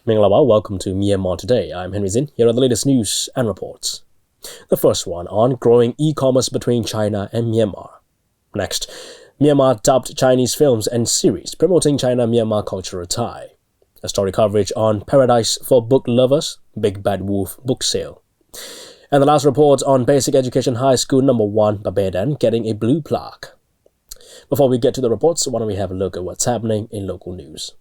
Minglawa, welcome to Myanmar Today. I'm Henry Zin. Here are the latest news and reports. The first one on growing e-commerce between China and Myanmar. Next, Myanmar dubbed Chinese films and series promoting China-Myanmar cultural tie. A story coverage on Paradise for Book Lovers, Big Bad Wolf book sale. And the last report on Basic Education High School No. 1, Pabedan, getting a blue plaque. Before we get to the reports, why don't we have a look at what's happening in local news.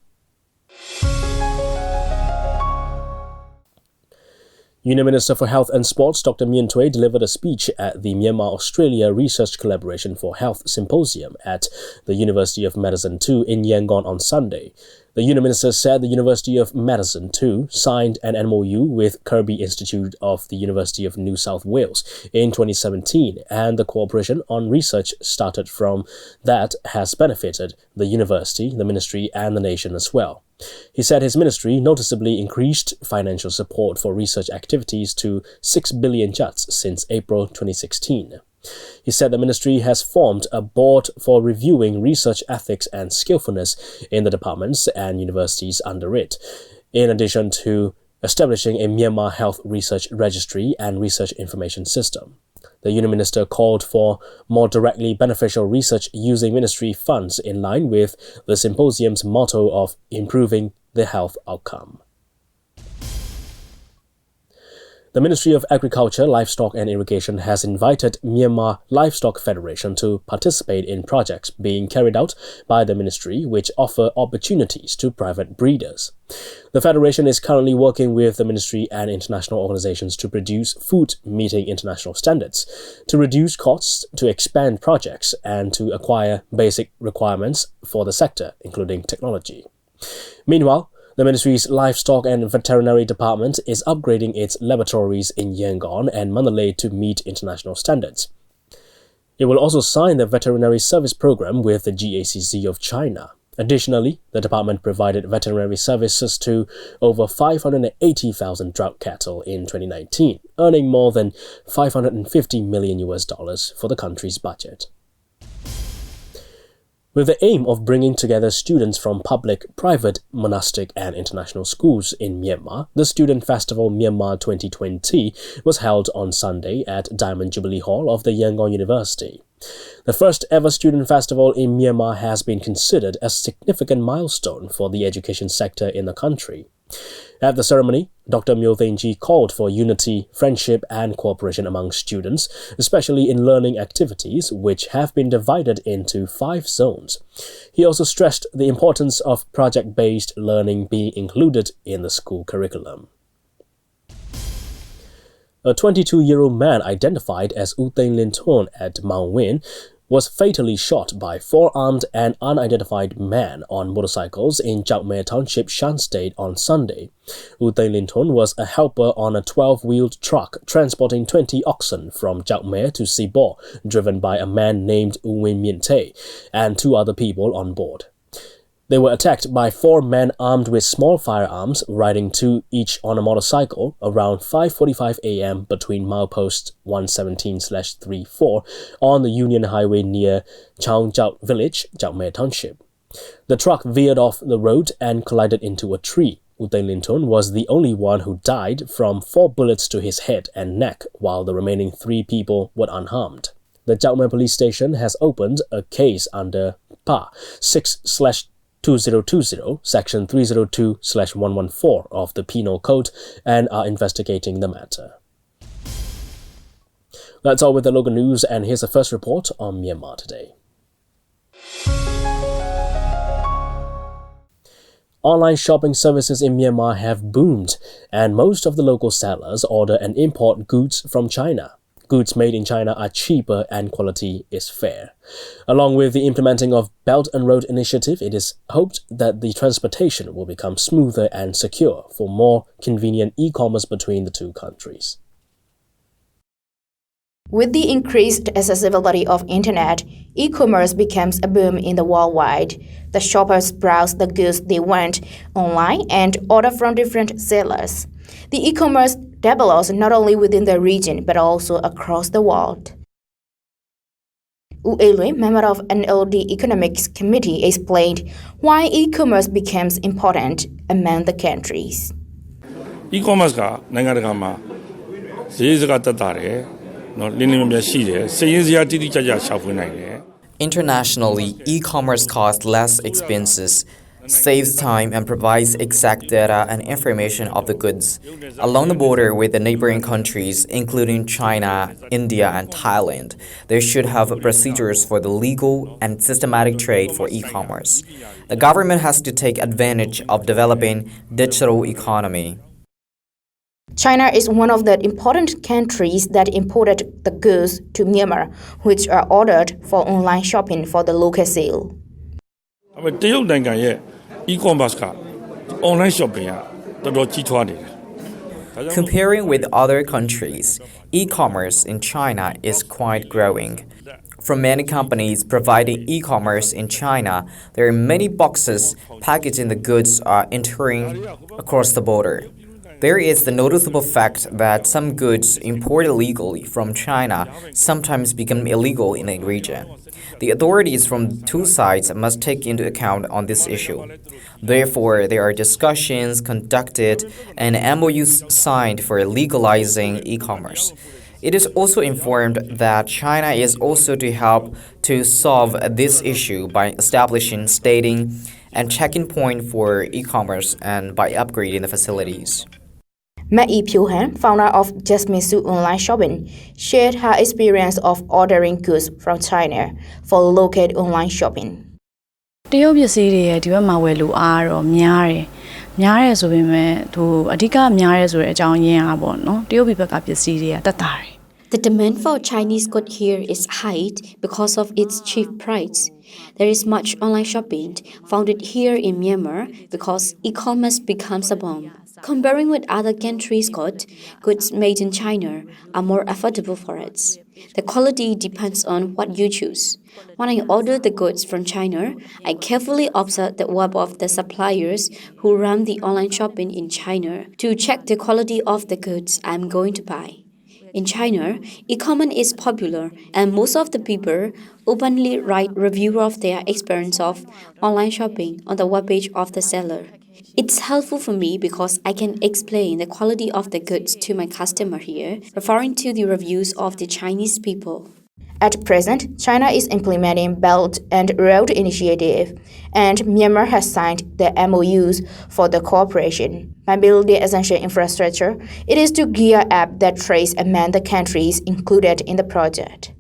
Union Minister for Health and Sports Dr. Myanmar Today delivered a speech at the Myanmar-Australia Research Collaboration for Health Symposium at the University of Medicine 2 in Yangon on Sunday. The Union Minister said the University of Medicine 2 signed an MOU with Kirby Institute of the University of New South Wales in 2017, and the cooperation on research started from that has benefited the university, the ministry, and the nation as well. He said his ministry noticeably increased financial support for research activities to 6 billion kyats since April 2016. He said the ministry has formed a board for reviewing research ethics and skillfulness in the departments and universities under it, in addition to establishing a Myanmar Health Research Registry and Research Information System. The Union Minister called for more directly beneficial research using ministry funds in line with the symposium's motto of improving the health outcome. The Ministry of Agriculture, Livestock and Irrigation has invited Myanmar Livestock Federation to participate in projects being carried out by the ministry which offer opportunities to private breeders. The federation is currently working with the ministry and international organizations to produce food meeting international standards, to reduce costs, to expand projects, and to acquire basic requirements for the sector, including technology. Meanwhile, the ministry's Livestock and Veterinary Department is upgrading its laboratories in Yangon and Mandalay to meet international standards. It will also sign the Veterinary Service Program with the GACC of China. Additionally, the department provided veterinary services to over 580,000 drought cattle in 2019, earning more than $550 million for the country's budget. With the aim of bringing together students from public, private, monastic and international schools in Myanmar, the Student Festival Myanmar 2020 was held on Sunday at Diamond Jubilee Hall of the Yangon University. The first ever student festival in Myanmar has been considered a significant milestone for the education sector in the country. At the ceremony, Dr. Myo Thainji called for unity, friendship and cooperation among students, especially in learning activities which have been divided into 5 zones. He also stressed the importance of project-based learning being included in the school curriculum. A 22-year-old man identified as U Thein Lin Thon at Mount Win was fatally shot by 4 armed and unidentified men on motorcycles in Chao-Mya Township, Shan State on Sunday. U Thein Lin Thon was a helper on a 12-wheeled truck transporting 20 oxen from Chao-Mya to Sibor, driven by a man named U Win Myin Tae and 2 other people on board. They were attacked by 4 men armed with small firearms, riding 2 each on a motorcycle, around 5:45 a.m. between milepost 117/34 on the Union Highway near Chaungjiao Village, Chao-Mya Township. The truck veered off the road and collided into a tree. U Thein Lin Thon was the only one who died from 4 bullets to his head and neck, while the remaining 3 people were unharmed. The Chao-Mya police station has opened a case under PA 6/2020, Section 302/114 of the Penal Code and are investigating the matter. That's all with the local news, and here's the first report on Myanmar Today. Online shopping services in Myanmar have boomed, and most of the local sellers order and import goods from China. Goods made in China are cheaper and quality is fair. Along with the implementing of Belt and Road Initiative, it is hoped that the transportation will become smoother and secure for more convenient e-commerce between the 2 countries. With the increased accessibility of internet, e-commerce becomes a boom in the worldwide. The shoppers browse the goods they want online and order from different sellers. The e-commerce develops not only within the region but also across the world. Wu Eilui, member of NLD Economics Committee, explained why e-commerce becomes important among the countries. E-commerce kaနိုင်ငံတကာမှာဈေးစကားတက်တာတယ်နော်လင်းလင်းမြမြရှိတယ်စည်ရင်းစရာတိတိကျကျရှာဖွေနိုင်တယ် Internationally, e-commerce costs less expenses, saves time and provides exact data and information of the goods. Along the border with the neighboring countries, including China, India, and Thailand, there should have procedures for the legal and systematic trade for e-commerce. The government has to take advantage of developing digital economy. China is one of the important countries that imported the goods to Myanmar, which are ordered for online shopping for the local sale. တရုတ်နိုင်ငံရဲ့ e-commerce က online shopping ကတော်တော်ကြီးထွားနေတယ် Comparing with other countries, e-commerce in China is quite growing. From many companies providing e-commerce in China, there are many boxes packaging the goods are entering across the border. There is the noticeable fact that some goods imported legally from China sometimes become illegal in a region. The authorities from two sides must take into account on this issue. Therefore, there are discussions conducted and MOUs signed for legalizing e-commerce. It is also informed that China is also to help to solve this issue by establishing staging and checking point for e-commerce and by upgrading the facilities. Mai Pyohan, founder of Jasmine Su Online Shopping, shared her experience of ordering goods from China for local online shopping. တရုတ်ပစ္စည်းတွေရဲ့ဒီဘက်မှာဝယ်လို့အားတော့များတယ်ဆိုပေမဲ့သူအဓိကများတယ်ဆိုတဲ့အကြောင်းရင်းอ่ะပေါ့နော်တရုတ်ပြည်ဘက်ကပစ္စည်းတွေကတက်တာတယ် The demand for Chinese goods here is high because of its cheap price. There is much online shopping founded here in Myanmar because e-commerce becomes a boom. Comparing with other countries' goods made in China are more affordable for us. The quality depends on what you choose. When I order the goods from China, I carefully observe the web of the suppliers who run the online shopping in China to check the quality of the goods I'm going to buy. In China, e-commerce is popular and most of the people openly write review of their experience of online shopping on the webpage of the seller. It's helpful for me because I can explain the quality of the goods to my customer here, referring to the reviews of the Chinese people. At present, China is implementing Belt and Road Initiative, and Myanmar has signed the MOUs for the cooperation. By building essential infrastructure, it is to gear up the trade among the countries included in the project.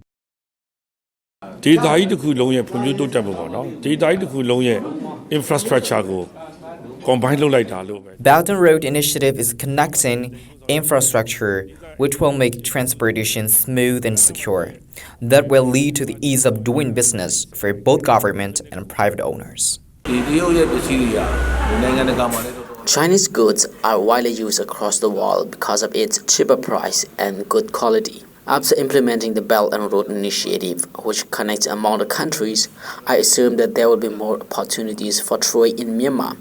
ဒေသကြီးတစ်ခုလုံးရဲ့ဖွံ့ဖြိုးတိုးတက်ဖို့ပေါ့နော်ဒေသကြီးတစ်ခုလုံးရဲ့ infrastructure ကို combine လုပ်လိုက်တာလို့ပဲ Belt and Road Initiative is connecting infrastructure which will make transportation smooth and secure. That will lead to the ease of doing business for both government and private owners. Chinese goods are widely used across the world because of its cheaper price and good quality. After implementing the Belt and Road Initiative, which connects among the countries, I assume that there will be more opportunities for trade in Myanmar,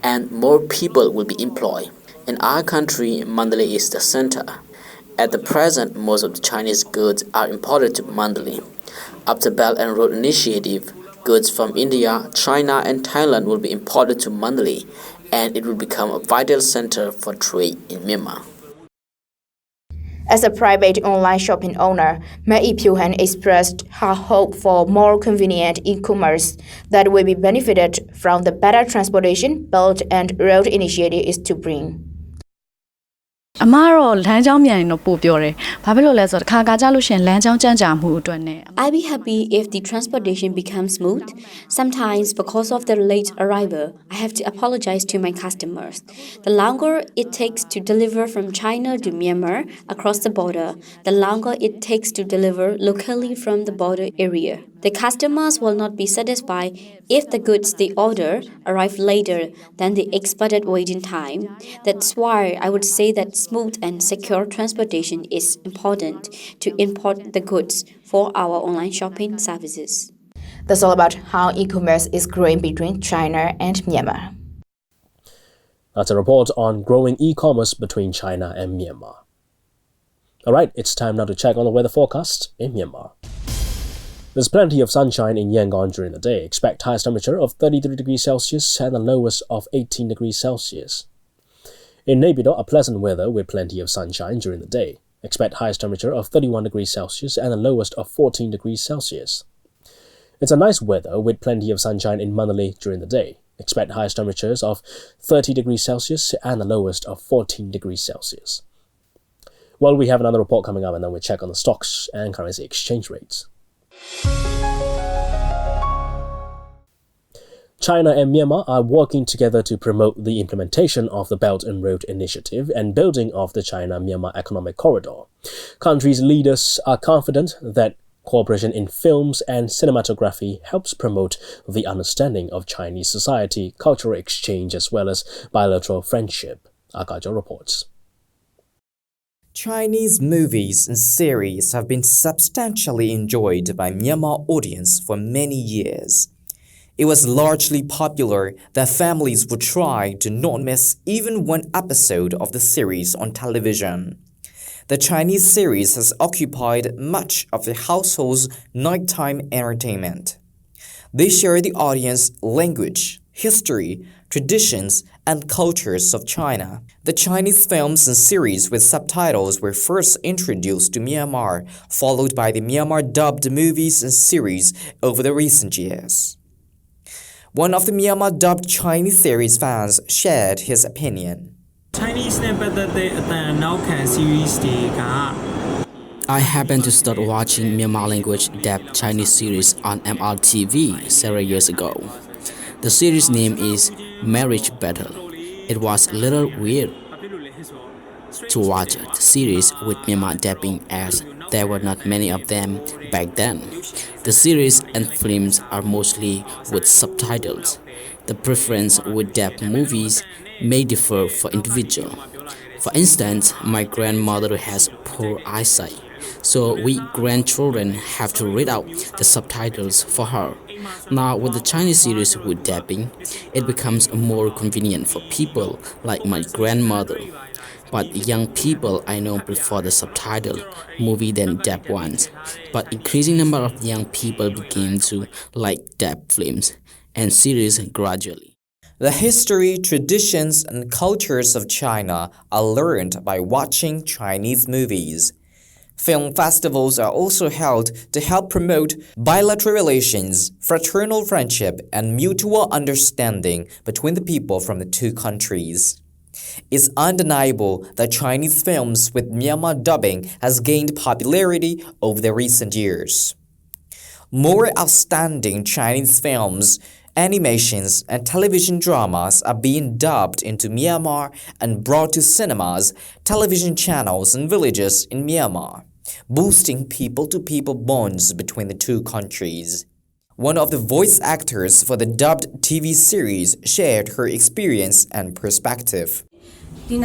and more people will be employed. In our country, Mandalay is the center. At the present, most of the Chinese goods are imported to Mandalay. After Belt and Road Initiative, goods from India, China, and Thailand will be imported to Mandalay, and it will become a vital center for trade in Myanmar. As a private online shopping owner, Mai Pyohan expressed her hope for more convenient e-commerce that will be benefited from the better transportation Belt and Road Initiative is to bring. အမကတော့လမ်းကြောင်းမြန်ရင်တော့ပို့ပြောတယ်။ဘာဖြစ်လို့လဲဆိုတော့တစ်ခါကကြလို့ရှင်လမ်းကြောင်းကြမ်းကြာမှုအတွက်နဲ့ I'd be happy if the transportation becomes smooth. Sometimes because of the late arrival, I have to apologize to my customers. The longer it takes to deliver from China to Myanmar across the border, the longer it takes to deliver locally from the border area. The customers will not be satisfied if the goods they order arrive later than the expected waiting time. That's why I would say that smooth and secure transportation is important to import the goods for our online shopping services. That's all about how e-commerce is growing between China and Myanmar. That's a report on growing e-commerce between China and Myanmar. All right, it's time now to check on the weather forecast in Myanmar. There's plenty of sunshine in Yangon during the day. Expect highest temperature of 33 degrees Celsius and the lowest of 18 degrees Celsius. In Naypyidaw, a pleasant weather with plenty of sunshine during the day. Expect highest temperature of 31 degrees Celsius and the lowest of 14 degrees Celsius. It's a nice weather with plenty of sunshine in Mandalay during the day. Expect highest temperatures of 30 degrees Celsius and the lowest of 14 degrees Celsius. Well, we have another report coming up and then we'll check on the stocks and currency exchange rates. China and Myanmar are working together to promote the implementation of the Belt and Road Initiative and building of the China-Myanmar Economic Corridor. Countries' leaders are confident that cooperation in films and cinematography helps promote the understanding of Chinese society, cultural exchange, as well as bilateral friendship. Akajo reports. Chinese movies and series have been substantially enjoyed by Myanmar audience for many years. It was largely popular that families would try to not miss even one episode of the series on television. The Chinese series has occupied much of the household's nighttime entertainment. They share the audience language, history, traditions, and cultures of China. The Chinese films and series with subtitles were first introduced to Myanmar, followed by the Myanmar dubbed movies and series over the recent years. One of the Myanmar dubbed Chinese series fans shared his opinion. I happened to start watching Myanmar language dubbed Chinese series on MRTV several years ago. The series name is Marriage Battle. It was a little weird to watch the series with Myanmar dubbing as there were not many of them back then. The series and films are mostly with subtitles. The preference with dubbed movies may differ for individual. For instance, my grandmother has poor eyesight, so we grandchildren have to read out the subtitles for her. Now with the Chinese series with dubbing, it becomes more convenient for people like my grandmother. But young people I know prefer the subtitle movie than dubbed ones. But increasing number of young people begin to like dubbed films and series gradually. The history, traditions, and cultures of China are learned by watching Chinese movies. Film festivals are also held to help promote bilateral relations, fraternal friendship, and mutual understanding between the people from the two countries. It's undeniable that Chinese films with Myanmar dubbing has gained popularity over the recent years. More outstanding Chinese films, animations, and television dramas are being dubbed into Myanmar and brought to cinemas, television channels, and villages in Myanmar, boosting people-to-people bonds between the two countries. One of the voice actors for the dubbed TV series shared her experience and perspective. Being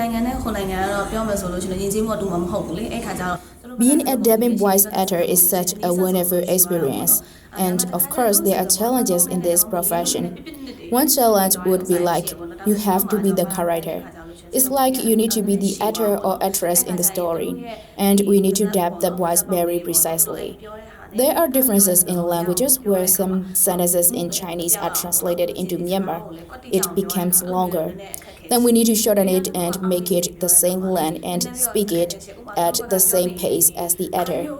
a dubbing voice actor is such a wonderful experience, and of course there are challenges in this profession. One challenge would be like, you have to be the character. It's like you need to be the actor or actress in the story, and we need to dub the voice very precisely. There are differences in languages where some sentences in Chinese are translated into Myanmar. It becomes longer. Then we need to shorten it and make it the same length and speak it at the same pace as the actor.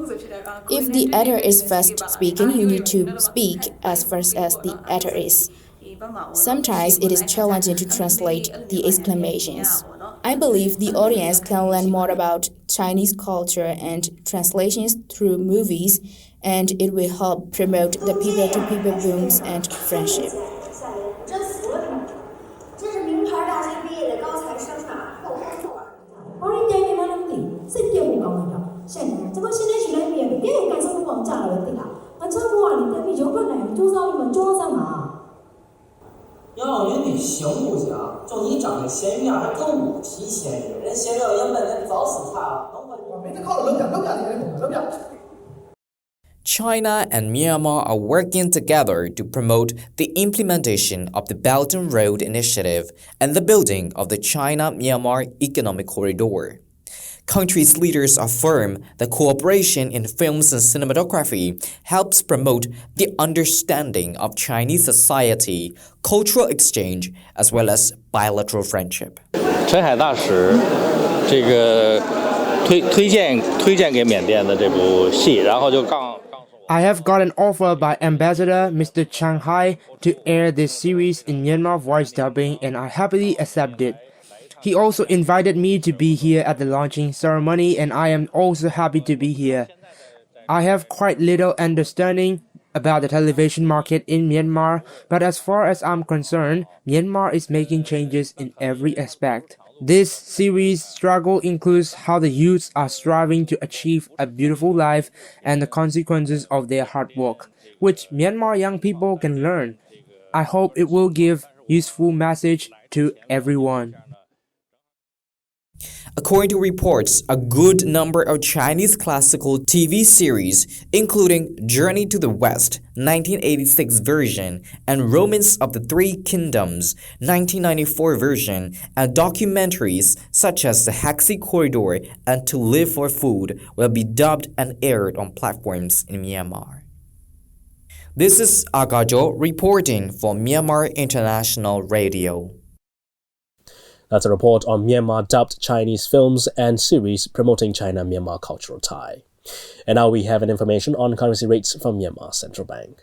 If the actor is fast speaking, you need to speak as fast as the actor is. Sometimes it is challenging to translate the exclamations. I believe the audience can learn more about Chinese culture and translations through movies, and it will help promote the people-to-people bonds and friendship. China and Myanmar are working together to promote the implementation of the Belt and Road Initiative and the building of the China-Myanmar Economic Corridor. Countries' leaders affirm that cooperation in films and cinematography helps promote the understanding of Chinese society, cultural exchange, as well as bilateral friendship. 陈海大使这个推荐给缅甸的这部戏，然后就告。 I have got an offer by Ambassador Mr. Chiang Hai to air this series in Myanmar voice dubbing, and I happily accepted. He also invited me to be here at the launching ceremony, and I am also happy to be here. I have quite little understanding about the television market in Myanmar, but as far as I'm concerned, Myanmar is making changes in every aspect. This series' struggle includes how the youths are striving to achieve a beautiful life and the consequences of their hard work, which Myanmar young people can learn. I hope it will give useful message to everyone. According to reports, a good number of Chinese classical TV series, including Journey to the West, 1986 version, and Romance of the Three Kingdoms, 1994 version, and documentaries such as The Haxi Corridor and To Live for Food will be dubbed and aired on platforms in Myanmar. This is Agajo reporting for Myanmar International Radio. That's a report on Myanmar dubbed Chinese films and series promoting China-Myanmar cultural tie. And now we have an information on currency rates from Myanmar Central Bank.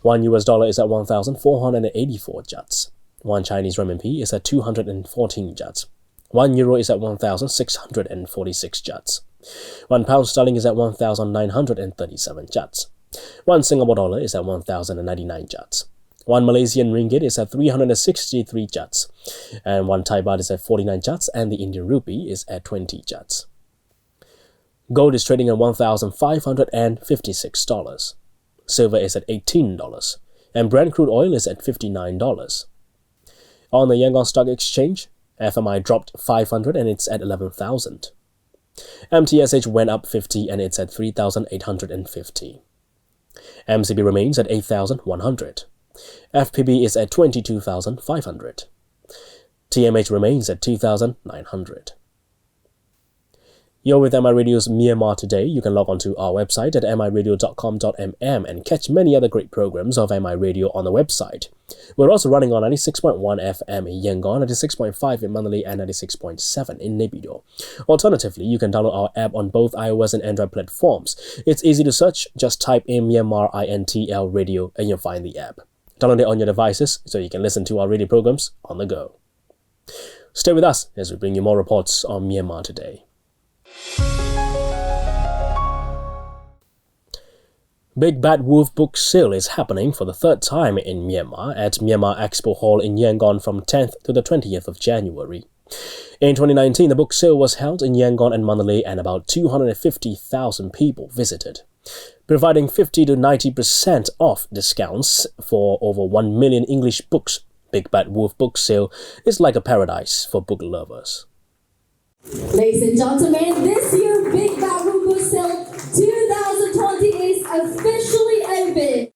$1 is at 1,484 kyats. 1 Chinese renminbi is at 214 kyats. 1 euro is at 1,646 kyats. 1 pound sterling is at 1,937 kyats. 1 Singapore dollar is at 1,099 kyats. 1 Malaysian ringgit is at 363 kyats, and 1 Thai baht is at 49 kyats, and the Indian rupee is at 20 kyats. Gold is trading at $1,556. Silver is at $18, and Brent crude oil is at $59. On the Yangon Stock Exchange, FMI dropped 500 and it's at 11,000. MTSH went up 50 and it's at 3,850. MCB remains at 8,100. FPB is at 22,500. TMH remains at 2,900. You're with MI Radio's Myanmar Today. You can log on to our website at miradio.com.mm and catch many other great programs of MI Radio on the website. We're also running on 96.1 FM in Yangon, 96.5 in Mandalay, and 96.7 in Naypyidaw. Alternatively, you can download our app on both iOS and Android platforms. It's easy to search. Just type in Myanmar INTL Radio and you'll find the app. Download it on your devices so you can listen to our radio programs on the go. Stay with us as we bring you more reports on Myanmar Today. Big Bad Wolf book sale is happening for the third time in Myanmar at Myanmar Expo Hall in Yangon from 10th to the 20th of January. In 2019, the book sale was held in Yangon and Mandalay and about 250,000 people visited. Providing 50 to 90% off discounts for over 1 million English books, Big Bad Wolf book sale is like a paradise for book lovers. Ladies and gentlemen, this year Big Bad Wolf book sale 2020 is officially open.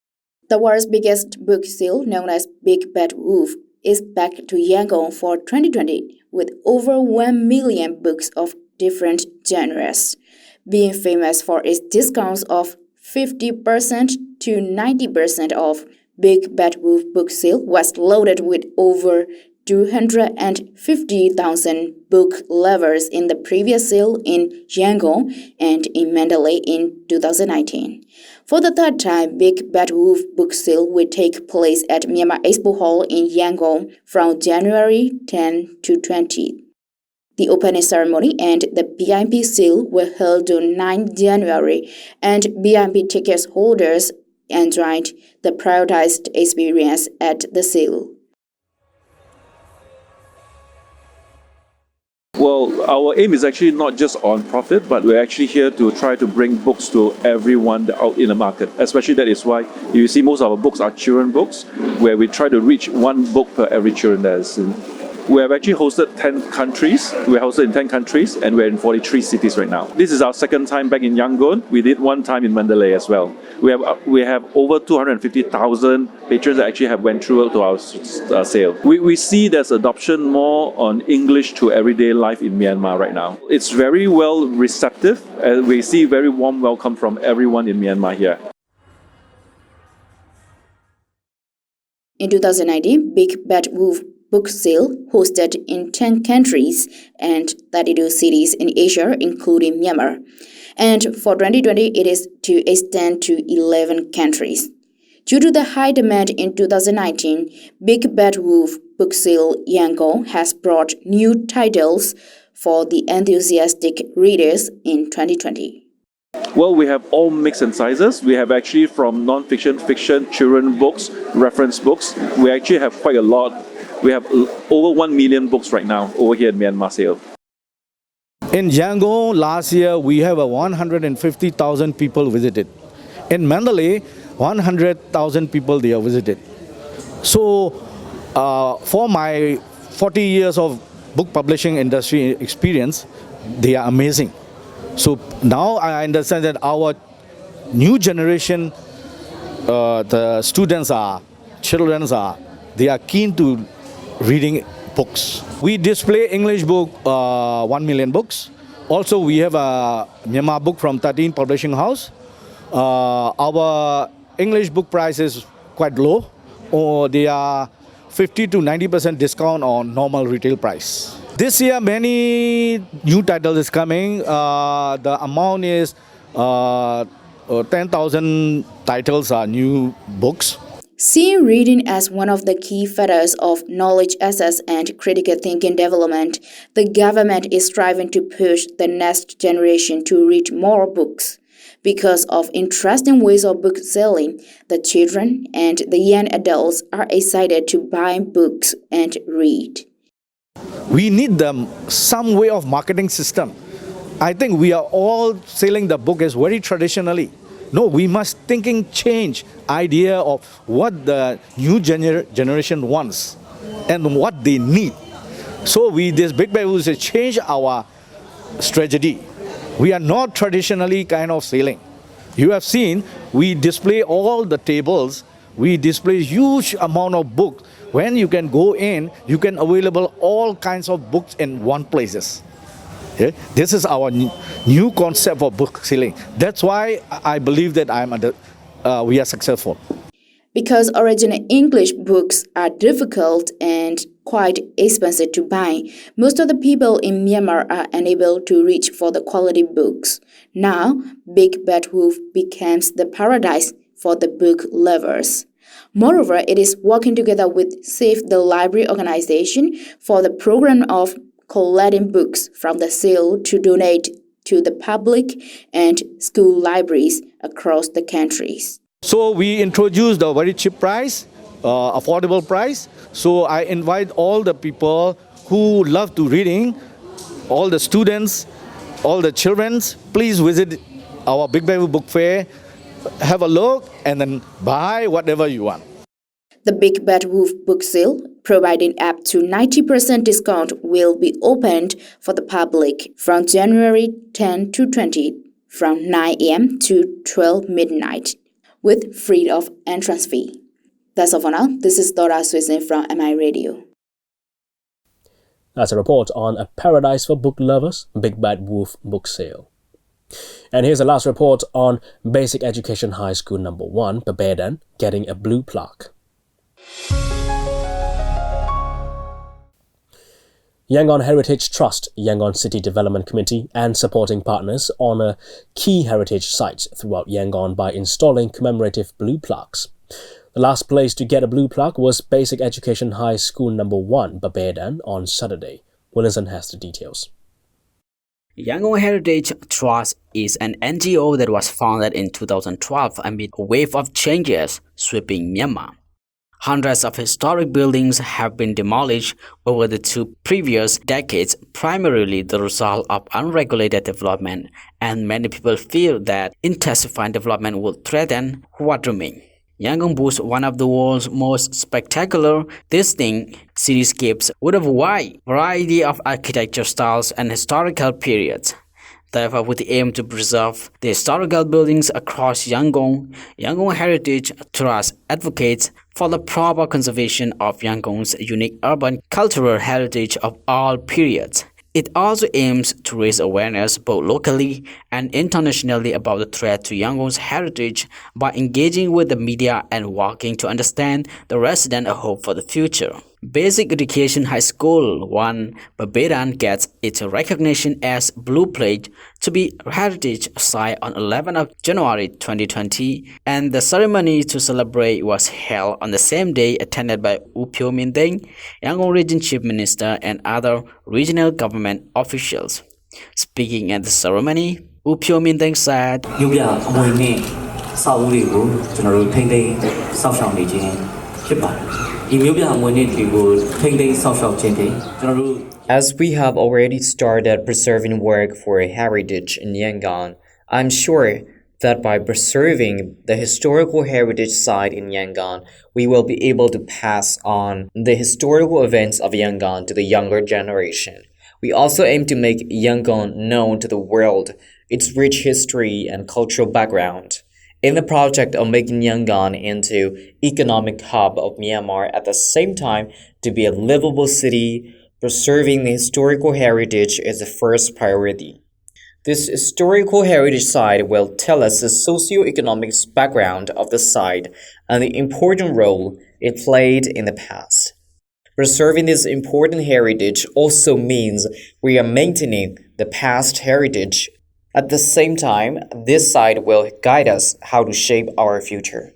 The world's biggest book sale, known as Big Bad Wolf, is back to Yangon for 2020 with over 1 million books of different genres. Being famous for its discounts of 50% to 90% off, Big Bad Wolf book sale was loaded with over 250,000 book lovers in the previous sale in Yangon and in Mandalay in 2019. For the third time, Big Bad Wolf book sale will take place at Myanmar Expo Hall in Yangon from January 10 to 20. The opening ceremony and the VIP sale were held on 9 January, and VIP ticket holders enjoyed the prioritized experience at the sale. Well, our aim is actually not just on profit, but we're actually here to try to bring books to everyone out in the market. Especially that is why you see most of our books are children books, where we try to reach one book per every children that is in. We have actually hosted 10 countries. We're hosted in 10 countries and we're in 43 cities right now. This is our second time back in Yangon. We did one time in Mandalay as well. We have over 250,000 patrons that actually have went through to our sale. We see there's adoption more on English to everyday life in Myanmar right now. It's very well receptive and we see very warm welcome from everyone in Myanmar here. In 2019, Big Bad Wolf book sale hosted in 10 countries and 32 cities in Asia, including Myanmar. And for 2020, it is to extend to 11 countries. Due to the high demand in 2019, Big Bad Wolf book sale Yangon has brought new titles for the enthusiastic readers in 2020. Well, we have all mix and sizes. We have actually from non-fiction, fiction, children books, reference books. We actually have quite a lot. We have over 1 million books right now over here in Myanmar sale. In Yangon, last year, we have 150,000 people visited. In Mandalay, 100,000 people they are visited. So, for my 40 years of book publishing industry experience, they are amazing. So now I understand that our new generation, the students are, children are, they are keen to reading books. We display English book, 1 million books. Also, we have a Myanmar book from 13 publishing house. Our English book price is quite low, or they are 50 to 90% discount on normal retail price. This year, many new titles is coming. The amount is 10,000 titles are new books. Seeing reading as one of the key factors of knowledge access and critical thinking development, the government is striving to push the next generation to read more books. Because of interesting ways of book selling, the children and the young adults are excited to buy books and read. We need some way of marketing system. I think we are all selling the book as very traditionally. No, we must change idea of what the new generation wants and what they need. So this Big Bad Wolf will change our strategy. We are not traditionally kind of selling. You have seen, we display all the tables, we display huge amount of books. When you can go in, you can available all kinds of books in one places. Okay? This is our new concept of book selling. That's why I believe that we are successful. Because original English books are difficult and quite expensive to buy, most of the people in Myanmar are unable to reach for the quality books. Now, Big Bad Wolf becomes the paradise for the book lovers. Moreover, it is working together with Save the Library organization for the program of collecting books from the sale to donate to the public and school libraries across the countries. So we introduced a very cheap price, affordable price. So I invite all the people who love to reading, all the students, all the children, please visit our Big Bad Wolf Book Fair, have a look and then buy whatever you want. The Big Bad Wolf book sale, providing up to 90% discount, will be opened for the public from January 10 to 20 from 9 a.m. to 12 midnight with free of entrance fee. That's all for now. This is Dora Swizin from MI Radio. That's a report on a paradise for book lovers, Big Bad Wolf book sale. And here's the last report on Basic Education High School number 1, Pabedan, getting a blue plaque. Yangon Heritage Trust, Yangon City Development Committee and supporting partners honor key heritage sites throughout Yangon by installing commemorative blue plaques. The last place to get a blue plaque was Basic Education High School number 1, Pabedan, on Saturday. Williamson has the details. Yangon Heritage Trust is an NGO that was founded in 2012 amid a wave of changes sweeping Myanmar. Hundreds of historic buildings have been demolished over the 2 previous decades, primarily the result of unregulated development, and many people feel that intensifying development will threaten what remains. Yangon boasts one of the world's most spectacular, distinct cityscapes with a wide variety of architecture styles and historical periods. Therefore, with the aim to preserve the historical buildings across Yangon, Yangon Heritage Trust advocates for the proper conservation of Yangon's unique urban cultural heritage of all periods. It also aims to raise awareness both locally and internationally about the threat to Yangon's heritage by engaging with the media and working to understand the resident a hope for the future. Basic Education High School 1 Pabedan gets its recognition as Blue Plate to be Heritage Site on 11th of January 2020, and the ceremony to celebrate was held on the same day, attended by Upyo Mindeng, Yangon Region Chief Minister, and other regional government officials. Speaking at the ceremony, Upyo Mindeng said, As we have already started preserving work for heritage in Yangon, I'm sure that by preserving the historical heritage site in Yangon, we will be able to pass on the historical events of Yangon to the younger generation. We also aim to make Yangon known to the world, its rich history and cultural background. In the project of making Yangon into economic hub of Myanmar at the same time to be a livable city, preserving the historical heritage is the first priority. This historical heritage site will tell us the socio-economic background of the site and the important role it played in the past. Preserving this important heritage also means we are maintaining the past heritage. At the same time, this site will guide us how to shape our future.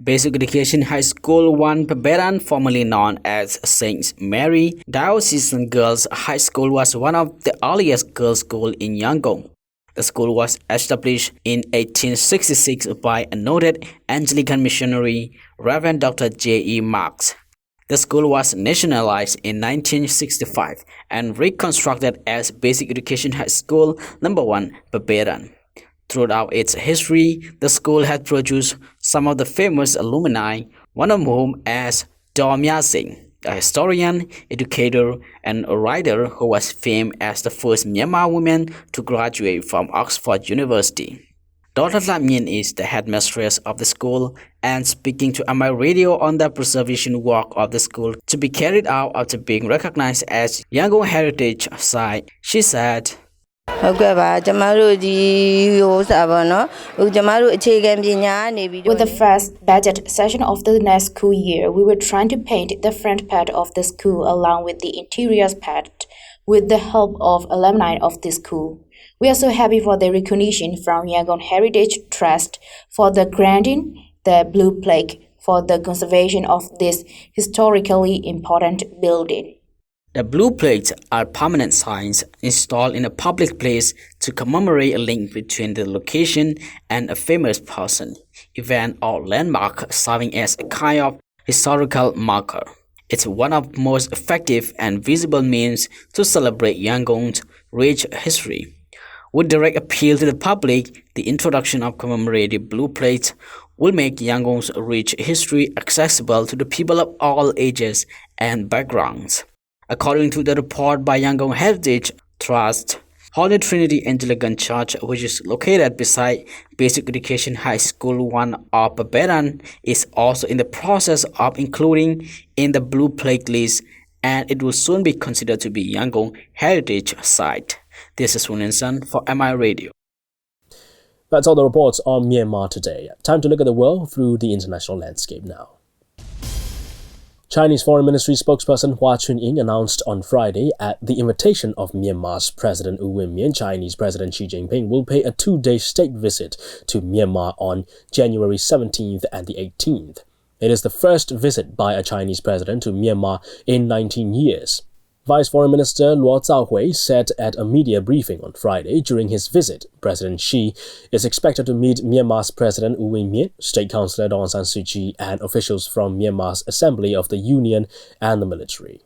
Basic Education High School 1 Pabedan, formerly known as St. Mary Diocesan Girls High School, was one of the earliest girls' schools in Yangon. The school was established in 1866 by a noted Anglican missionary, Reverend Dr. J.E. Marks. The school was nationalized in 1965 and reconstructed as Basic Education High School No. 1 Pabedan. Throughout its history, the school has produced some of the famous alumni, one of whom is Do Mya Sing, a historian, educator, and a writer who was famed as the first Myanmar woman to graduate from Oxford University. Dr. Lam Yin is the headmistress of the school, and speaking to MI Radio on the preservation work of the school to be carried out after being recognized as Yangon Heritage Site, she said, With the first budget session of the next school year, we were trying to paint the front part of the school along with the interior part with the help of alumni of the school. We are so happy for the recognition from Yangon Heritage Trust for the granting the Blue Plaque for the conservation of this historically important building. The blue plates are permanent signs installed in a public place to commemorate a link between the location and a famous person, event, or landmark, serving as a kind of historical marker. It's one of the most effective and visible means to celebrate Yangon's rich history. With direct appeal to the public, the introduction of commemorative blue plates will make Yangon's rich history accessible to the people of all ages and backgrounds. According to the report by Yangon Heritage Trust, Holy Trinity Anglican Church, which is located beside Basic Education High School 1 of Pabedan, is also in the process of including in the Blue Plaque list, and it will soon be considered to be Yangon Heritage Site. This is Sun for MI Radio. That's all the reports on Myanmar Today. Time to look at the world through the international landscape now. Chinese Foreign Ministry spokesperson Hua Chunying announced on Friday at the invitation of Myanmar's President U Win Myint, Chinese President Xi Jinping will pay a 2-day state visit to Myanmar on January 17th and the 18th. It is the first visit by a Chinese president to Myanmar in 19 years. Vice Foreign Minister Luo Zhaohui said at a media briefing on Friday during his visit, President Xi is expected to meet Myanmar's President U Win Myint, State Councillor Daw Aung San Suu Kyi, and officials from Myanmar's Assembly of the Union and the military.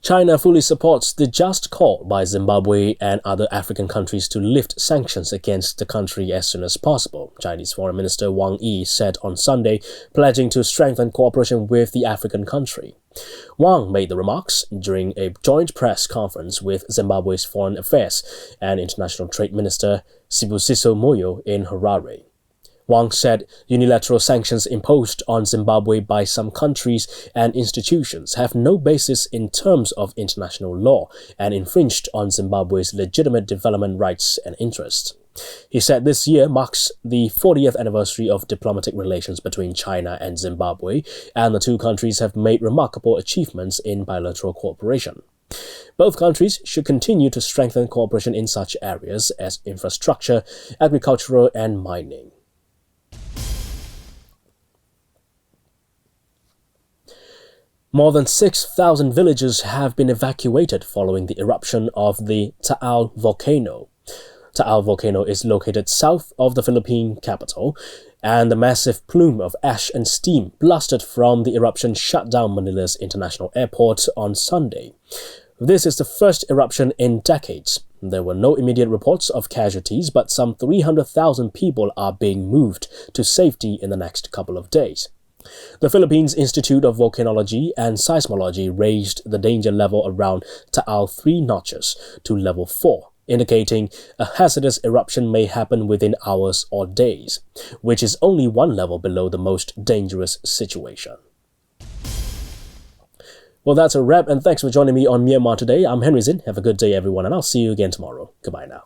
China fully supports the just call by Zimbabwe and other African countries to lift sanctions against the country as soon as possible, Chinese Foreign Minister Wang Yi said on Sunday, pledging to strengthen cooperation with the African country. Wang made the remarks during a joint press conference with Zimbabwe's Foreign Affairs and International Trade Minister Sibusiso Moyo in Harare. Wang said unilateral sanctions imposed on Zimbabwe by some countries and institutions have no basis in terms of international law and infringed on Zimbabwe's legitimate development rights and interests. He said this year marks the 40th anniversary of diplomatic relations between China and Zimbabwe, and the two countries have made remarkable achievements in bilateral cooperation. Both countries should continue to strengthen cooperation in such areas as infrastructure, agricultural, and mining. More than 6,000 villages have been evacuated following the eruption of the Taal volcano. Taal volcano is located south of the Philippine capital, and the massive plume of ash and steam blasted from the eruption shut down Manila's international airport on Sunday. This is the first eruption in decades. There were no immediate reports of casualties, but some 300,000 people are being moved to safety in the next couple of days. The Philippines Institute of Volcanology and Seismology raised the danger level around Taal 3 notches to level 4, indicating a hazardous eruption may happen within hours or days, which is only one level below the most dangerous situation. Well, that's a wrap, and thanks for joining me on Myanmar Today. I'm Henry Zin. Have a good day, everyone, and I'll see you again tomorrow. Goodbye now.